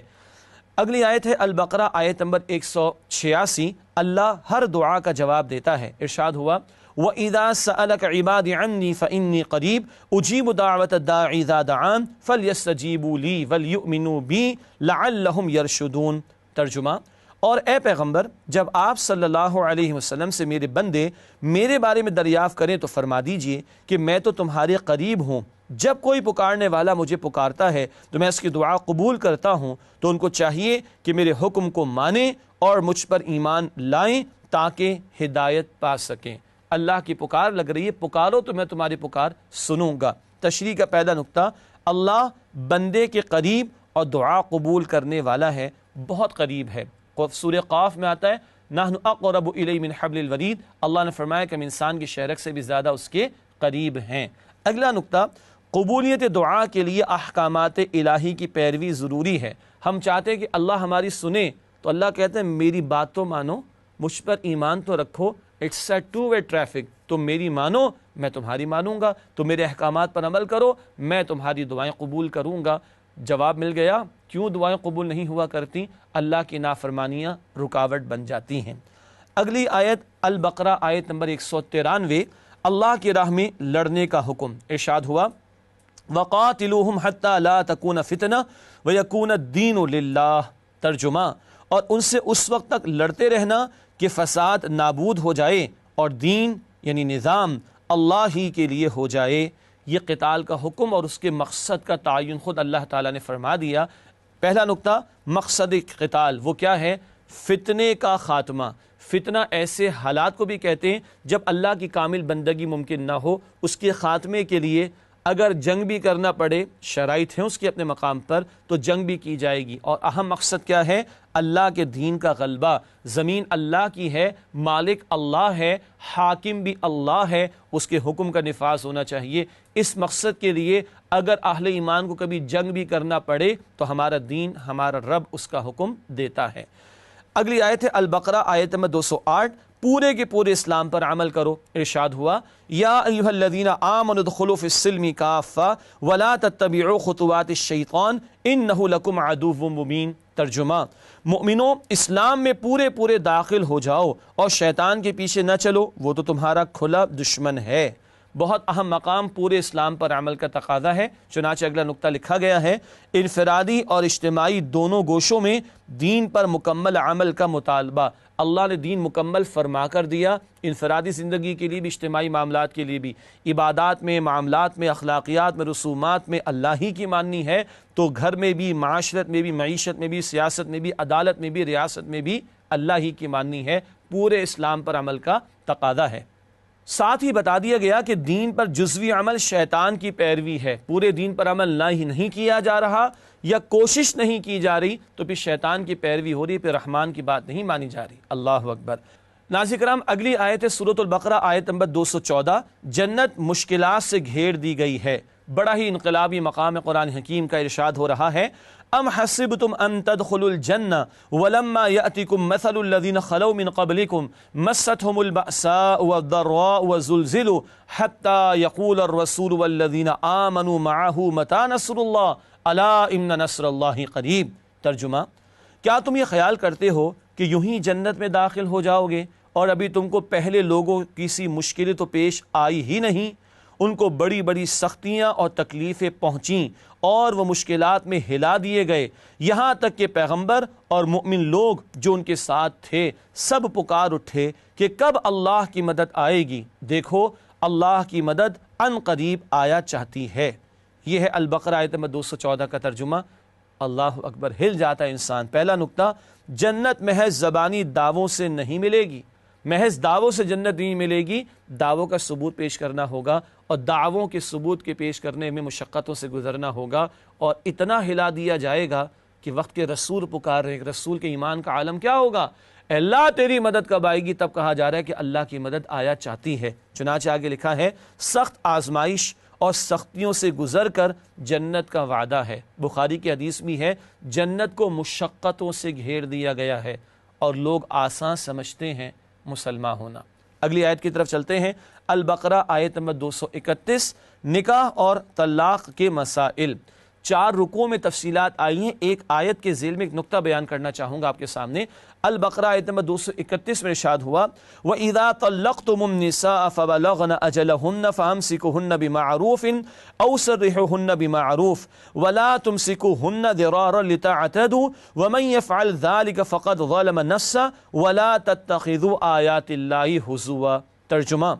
اگلی آیت ہے البقرہ آیت نمبر 186۔ اللہ ہر دعا کا جواب دیتا ہے۔ ارشاد ہوا وَإِذَا سَأَلَكَ عِبَادِي عَنِّي فَإِنِّي قَرِيبٌ أُجِيبُ دَعْوَةَ الدَّاعِ إِذَا دَعَانِ فَلْيَسْتَجِيبُوا لِي وَلْيُؤْمِنُوا بِي لَعَلَّهُمْ يَرْشُدُونَ۔ ترجمہ، اور اے پیغمبر، جب آپ صلی اللہ علیہ وسلم سے میرے بندے میرے بارے میں دریافت کریں تو فرما دیجئے کہ میں تو تمہارے قریب ہوں۔ جب کوئی پکارنے والا مجھے پکارتا ہے تو میں اس کی دعا قبول کرتا ہوں، تو ان کو چاہیے کہ میرے حکم کو مانیں اور مجھ پر ایمان لائیں تاکہ ہدایت پا سکیں۔ اللہ کی پکار لگ رہی ہے، پکارو تو میں تمہاری پکار سنوں گا۔ تشریح کا پہلا نقطہ، اللہ بندے کے قریب اور دعا قبول کرنے والا ہے، بہت قریب ہے۔ سورہ قاف میں آتا ہے نحن اقرب الیہ من حبل الورید، اللہ نے فرمایا کہ ہم انسان کی شہرک سے بھی زیادہ اس کے قریب ہیں۔ اگلا نقطہ، قبولیت دعا کے لیے احکامات الہی کی پیروی ضروری ہے۔ ہم چاہتے ہیں کہ اللہ ہماری سنے، تو اللہ کہتے ہیں میری بات تو مانو، مجھ پر ایمان تو رکھو، it's a two way traffic, تم میری مانو میں تمہاری مانوں گا، تم میرے احکامات پر عمل کرو، میں تمہاری دعائیں قبول کروں گا۔ جواب مل گیا کیوں دعائیں قبول نہیں ہوا کرتی؟ اللہ کی نافرمانیاں رکاوٹ بن جاتی ہیں۔ اگلی آیت البقرہ آیت نمبر 193، اللہ کی راہ میں لڑنے کا حکم۔ ارشاد ہوا وَقَاتِلُوهُمْ حَتَّى لَا تَكُونَ فِتْنَةٌ وَيَكُونَ الدِّينُ لِلَّهِ۔ ترجمہ، اور ان سے اس وقت تک لڑتے رہنا کہ فساد نابود ہو جائے اور دین یعنی نظام اللہ ہی کے لیے ہو جائے۔ یہ قتال کا حکم اور اس کے مقصد کا تعین خود اللہ تعالیٰ نے فرما دیا۔ پہلا نقطہ، مقصد قتال وہ کیا ہے؟ فتنے کا خاتمہ۔ فتنہ ایسے حالات کو بھی کہتے ہیں جب اللہ کی کامل بندگی ممکن نہ ہو، اس کے خاتمے کے لیے اگر جنگ بھی کرنا پڑے، شرائط ہیں اس کے اپنے مقام پر، تو جنگ بھی کی جائے گی۔ اور اہم مقصد کیا ہے؟ اللہ کے دین کا غلبہ۔ زمین اللہ کی ہے، مالک اللہ ہے، حاکم بھی اللہ ہے، اس کے حکم کا نفاذ ہونا چاہیے۔ اس مقصد کے لیے اگر اہل ایمان کو کبھی جنگ بھی کرنا پڑے تو ہمارا دین، ہمارا رب اس کا حکم دیتا ہے۔ اگلی آیت ہے البقرہ آیت نمبر 208، پورے کے پورے اسلام پر عمل کرو۔ ارشاد ہوا یا ایھا الذین آمنوا ادخلوا فی السلم کافہ ولا تتبعوا خطوات الشیطان انہ لکم عدو مبین۔ ترجمہ، مؤمنوں اسلام میں پورے پورے داخل ہو جاؤ اور شیطان کے پیچھے نہ چلو، وہ تو تمہارا کھلا دشمن ہے۔ بہت اہم مقام پورے اسلام پر عمل کا تقاضا ہے، چنانچہ اگلا نقطہ لکھا گیا ہے انفرادی اور اجتماعی دونوں گوشوں میں دین پر مکمل عمل کا مطالبہ۔ اللہ نے دین مکمل فرما کر دیا، انفرادی زندگی کے لیے بھی، اجتماعی معاملات کے لیے بھی۔ عبادات میں، معاملات میں، اخلاقیات میں، رسومات میں اللہ ہی کی ماننی ہے، تو گھر میں بھی، معاشرت میں بھی، معیشت میں بھی، سیاست میں بھی، عدالت میں بھی، ریاست میں بھی اللہ ہی کی ماننی ہے۔ پورے اسلام پر عمل کا تقاضا ہے۔ ساتھ ہی بتا دیا گیا کہ دین پر جزوی عمل شیطان کی پیروی ہے۔ پورے دین پر عمل نہ ہی نہیں کیا جا رہا یا کوشش نہیں کی جا رہی تو پھر شیطان کی پیروی ہو رہی، پھر رحمان کی بات نہیں مانی جا رہی۔ اللہ اکبر۔ ناظرین کرام، اگلی آیت ہے سورۃ البقرہ آیت نمبر 214، جنت مشکلات سے گھیر دی گئی ہے۔ بڑا ہی انقلابی مقام قرآن حکیم کا ارشاد ہو رہا ہے ام حسبتم ان تدخلوا الجنہ ولما یأتکم مثل الذین خلو من قبلکم مستهم البأساء والضراء وزلزلوا حتى يقول الرسول والذین آمنوا معه متى نصر اللہ الا ان نصر اللہ قریب۔ ترجمہ، کیا تم یہ خیال کرتے ہو کہ یوں ہی جنت میں داخل ہو جاؤ گے اور ابھی تم کو پہلے لوگوں کی سی مشکلیں تو پیش آئی ہی نہیں؟ ان کو بڑی بڑی سختیاں اور تکلیفیں پہنچیں اور وہ مشکلات میں ہلا دیے گئے، یہاں تک کہ پیغمبر اور مؤمن لوگ جو ان کے ساتھ تھے سب پکار اٹھے کہ کب اللہ کی مدد آئے گی، دیکھو اللہ کی مدد عن قریب آیا چاہتی ہے۔ یہ ہے البقرہ آیت نمبر 214 کا ترجمہ۔ اللہ اکبر، ہل جاتا ہے انسان۔ پہلا نقطہ، جنت محض زبانی دعووں سے نہیں ملے گی، محض دعووں سے جنت نہیں ملے گی، دعووں کا ثبوت پیش کرنا ہوگا اور دعووں کے ثبوت کے پیش کرنے میں مشقتوں سے گزرنا ہوگا، اور اتنا ہلا دیا جائے گا کہ وقت کے رسول پکار رہے ہیں۔ رسول کے ایمان کا عالم کیا ہوگا؟ اللہ تیری مدد کب آئے گی؟ تب کہا جا رہا ہے کہ اللہ کی مدد آیا چاہتی ہے۔ چنانچہ آگے لکھا ہے سخت آزمائش اور سختیوں سے گزر کر جنت کا وعدہ ہے۔ بخاری کی حدیث بھی ہے جنت کو مشقتوں سے گھیر دیا گیا ہے اور لوگ آسان سمجھتے ہیں مسلمان ہونا۔ اگلی آیت کی طرف چلتے ہیں، البقرہ آیت نمبر 231، نکاح اور طلاق کے مسائل۔ 4 رکوع میں تفصیلات آئی ہیں، ایک آیت کے ذیل میں ایک نقطہ بیان کرنا چاہوں گا آپ کے سامنے۔ البقرہ آیت نمبر 231 میں ارشاد ہوا وَإِذَا طَلَّقْتُمُ النِّسَاءَ فَبَلَغْنَ أَجَلَهُنَّ فَأَمْسِكُوهُنَّ بِمَعْرُوفٍ أَوْ سَرِّحُوهُنَّ بِمَعْرُوفٍ وَلَا تُمْسِكُوهُنَّ ضِرَارًا لِتَعْتَدُوا وَمَنْ يَفْعَلْ ذَلِكَ فَقَدْ ظَلَمَ نَفْسَهُ وَلَا تَتَّخِذُوا آيَاتِ اللَّهِ هُزُوًا۔ ترجمہ،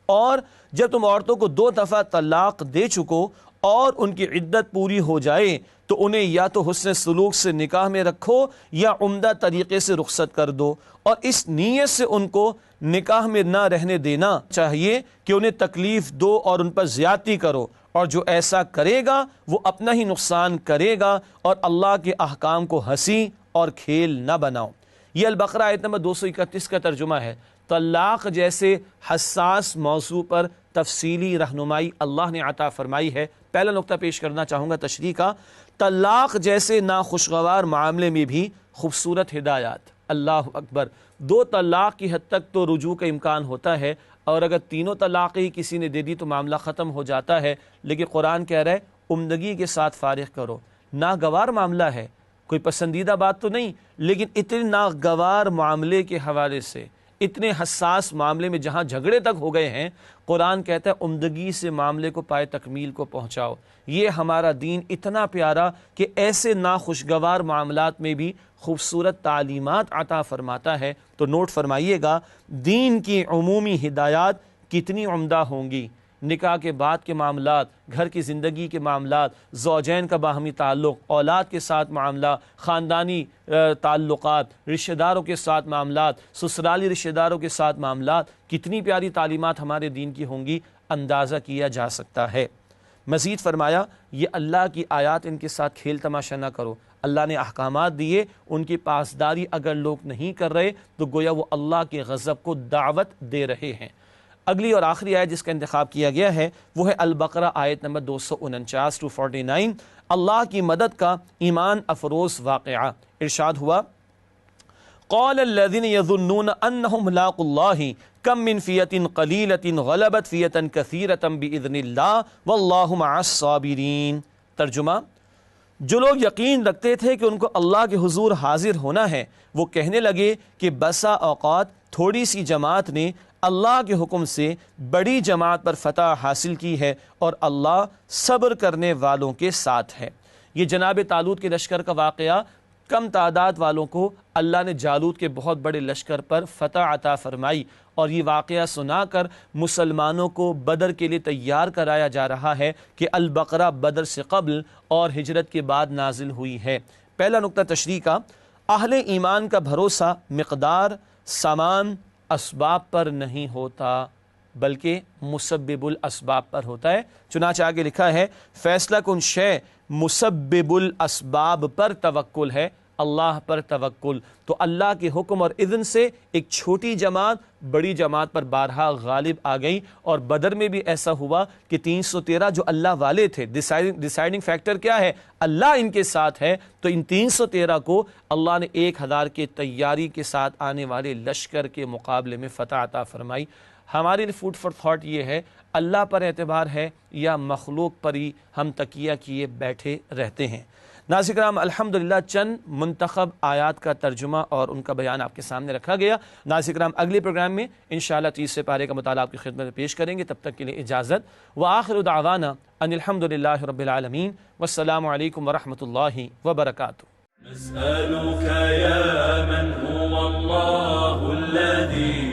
اور جب تم عورتوں کو 2 دفعہ طلاق دے چکو اور ان کی عدت پوری ہو جائے تو انہیں یا تو حسن سلوک سے نکاح میں رکھو یا عمدہ طریقے سے رخصت کر دو، اور اس نیت سے ان کو نکاح میں نہ رہنے دینا چاہیے کہ انہیں تکلیف دو اور ان پر زیادتی کرو، اور جو ایسا کرے گا وہ اپنا ہی نقصان کرے گا، اور اللہ کے احکام کو ہنسی اور کھیل نہ بناؤ۔ یہ البقرہ آیت نمبر 231 کا ترجمہ ہے۔ طلاق جیسے حساس موضوع پر تفصیلی رہنمائی اللہ نے عطا فرمائی ہے۔ پہلا نقطہ پیش کرنا چاہوں گا تشریح کا، طلاق جیسے ناخوشگوار معاملے میں بھی خوبصورت ہدایات۔ اللہ اکبر، 2 طلاق کی حد تک تو رجوع کا امکان ہوتا ہے، اور اگر 3 طلاقیں ہی کسی نے دے دی تو معاملہ ختم ہو جاتا ہے، لیکن قرآن کہہ رہا ہے عمدگی کے ساتھ فارغ کرو۔ ناگوار معاملہ ہے، کوئی پسندیدہ بات تو نہیں، لیکن اتنے ناگوار معاملے کے حوالے سے، اتنے حساس معاملے میں جہاں جھگڑے تک ہو گئے ہیں، قرآن کہتا ہے عمدگی سے معاملے کو پائے تکمیل کو پہنچاؤ۔ یہ ہمارا دین اتنا پیارا کہ ایسے ناخوشگوار معاملات میں بھی خوبصورت تعلیمات عطا فرماتا ہے۔ تو نوٹ فرمائیے گا، دین کی عمومی ہدایات کتنی عمدہ ہوں گی۔ نکاح کے بعد کے معاملات، گھر کی زندگی کے معاملات، زوجین کا باہمی تعلق، اولاد کے ساتھ معاملہ، خاندانی تعلقات، رشتہ داروں کے ساتھ معاملات، سسرالی رشتہ داروں کے ساتھ معاملات، کتنی پیاری تعلیمات ہمارے دین کی ہوں گی، اندازہ کیا جا سکتا ہے۔ مزید فرمایا یہ اللہ کی آیات، ان کے ساتھ کھیل تماشا نہ کرو۔ اللہ نے احکامات دیے، ان کی پاسداری اگر لوگ نہیں کر رہے تو گویا وہ اللہ کے غضب کو دعوت دے رہے ہیں۔ اگلی اور آخری آیت جس کا انتخاب کیا گیا ہے وہ ہے البقرہ آیت نمبر 249 to 49، اللہ کی مدد کا ایمان افروز واقعہ۔ ارشاد ہوا قال الذين يظنون انهم ملاقو الله كم من فئة قليلة غلبت فئة كثيرة بإذن الله والله مع الصابرين۔ ترجمہ، جو لوگ یقین رکھتے تھے کہ ان کو اللہ کے حضور حاضر ہونا ہے، وہ کہنے لگے کہ بسا اوقات تھوڑی سی جماعت نے اللہ کے حکم سے بڑی جماعت پر فتح حاصل کی ہے، اور اللہ صبر کرنے والوں کے ساتھ ہے۔ یہ جناب طالوت کے لشکر کا واقعہ، کم تعداد والوں کو اللہ نے جالوت کے بہت بڑے لشکر پر فتح عطا فرمائی، اور یہ واقعہ سنا کر مسلمانوں کو بدر کے لیے تیار کرایا جا رہا ہے کہ البقرہ بدر سے قبل اور ہجرت کے بعد نازل ہوئی ہے۔ پہلا نقطہ تشریح کا، اہل ایمان کا بھروسہ مقدار، سامان، اسباب پر نہیں ہوتا بلکہ مسبب الاسباب پر ہوتا ہے۔ چنانچہ آگے لکھا ہے فیصلہ کن شے مسبب الاسباب پر توکل ہے، اللہ پر توکل۔ تو اللہ کے حکم اور اذن سے ایک چھوٹی جماعت بڑی جماعت پر بارہا غالب آ گئی، اور بدر میں بھی ایسا ہوا کہ 313 جو اللہ والے تھے، ڈیسائیڈنگ فیکٹر کیا ہے؟ اللہ ان کے ساتھ ہے، تو ان 313 کو اللہ نے 1000 کے تیاری کے ساتھ آنے والے لشکر کے مقابلے میں فتح عطا فرمائی۔ ہمارے لیے فوڈ فار تھاٹ یہ ہے، اللہ پر اعتبار ہے یا مخلوق پر ہی ہم تکیہ کیے بیٹھے رہتے ہیں؟ ناظرین کرام، الحمدللہ چند منتخب آیات کا ترجمہ اور ان کا بیان آپ کے سامنے رکھا گیا۔ ناظرین کرام، اگلے پروگرام میں انشاءاللہ 30 پارے کا مطالعہ آپ کی خدمت میں پیش کریں گے۔ تب تک کے لیے اجازت، وآخر دعوانا ان الحمدللہ رب العالمین، والسلام علیکم ورحمۃ اللہ وبرکاتہ۔ نسألك يا من هو الله الذي